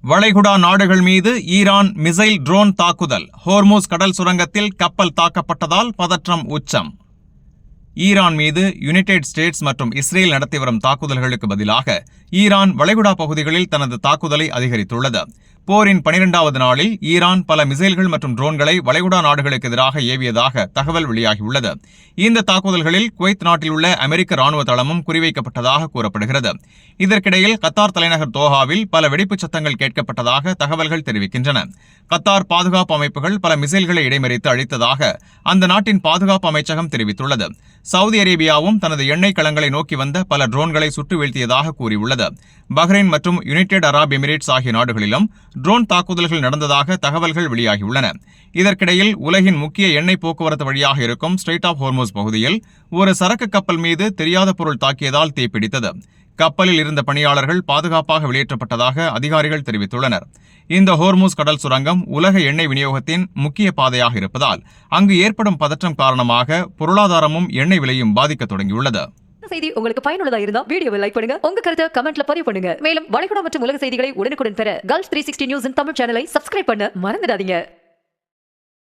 வளைகுடா நாடுகள் மீது ஈரான் மிசைல் ட்ரோன் தாக்குதல். ஹோர்மூஸ் கடல் சுரங்கத்தில் கப்பல் தாக்கப்பட்டதால் பதற்றம் உச்சம். ஈரான் மீது யுனைடெட் ஸ்டேட்ஸ் மற்றும் இஸ்ரேல் நடத்தி வரும் தாக்குதல்களுக்கு பதிலாக ஈரான் வளைகுடா பகுதிகளில் தனது தாக்குதலை அதிகரித்துள்ளது. போரின் 12வது நாளில் ஈரான் பல மிசைல்கள் மற்றும் ட்ரோன்களை வளைகுடா நாடுகளுக்கு எதிராக ஏவியதாக தகவல் வெளியாகியுள்ளது. இந்த தாக்குதல்களில் குவைத் நாட்டில் உள்ள அமெரிக்க ராணுவ தளமும் குறிவைக்கப்பட்டதாக கூறப்படுகிறது. இதற்கிடையில் கத்தார் தலைநகர் தோஹாவில் பல வெடிப்புச் சத்தங்கள் கேட்கப்பட்டதாக தகவல்கள் தெரிவிக்கின்றன. கத்தார் பாதுகாப்பு அமைப்புகள் பல மிசைல்களை இடைமறித்து அழித்ததாக அந்த நாட்டின் பாதுகாப்பு அமைச்சகம் தெரிவித்துள்ளது. சவுதி அரேபியாவும் தனது எண்ணெய் களங்களை நோக்கி வந்த பல ட்ரோன்களை சுட்டு வீழ்த்தியதாக கூறியுள்ளது. பஹ்ரைன் மற்றும் யுனைடெட் அரப் எமிரேட்ஸ் ஆகிய நாடுகளிலும் ட்ரோன் தாக்குதல்கள் நடந்ததாக தகவல்கள் வெளியாகியுள்ளன. இதற்கிடையில் உலகின் முக்கிய எண்ணெய் போக்குவரத்து வழியாக இருக்கும் ஸ்ட்ரெய்ட் ஆஃப் ஹோர்மூஸ் பகுதியில் ஒரு சரக்கு கப்பல் மீது தெரியாத பொருள் தாக்கியதால் தீப்பிடித்தது. கப்பலில் இருந்த பணியாளர்கள் பாதுகாப்பாக வெளியேற்றப்பட்டதாக அதிகாரிகள் தெரிவித்துள்ளனர். இந்த ஹோர்மூஸ் கடல் சுரங்கம் உலக எண்ணெய் விநியோகத்தின் முக்கிய பாதையாக இருப்பதால் அங்கு ஏற்படும் பதற்றம் காரணமாக பொருளாதாரமும் எண்ணெய் விலையும் பாதிக்க தொடங்கியுள்ளது. செய்தி உங்களுக்கு பயனுள்ளதா இருந்தா வீடியோவை லைக் பண்ணுங்க, உங்க கருத்தை கமெண்ட்ல பதிவு பண்ணுங்க. மேலும் வளைகுடா மற்றும் உலக செய்திகளை உடனுக்குடன் பெற Gulf 360 நியூஸ் தமிழ் சேனலை சப்ஸ்கிரைப் பண்ண மறந்துடாதீங்க.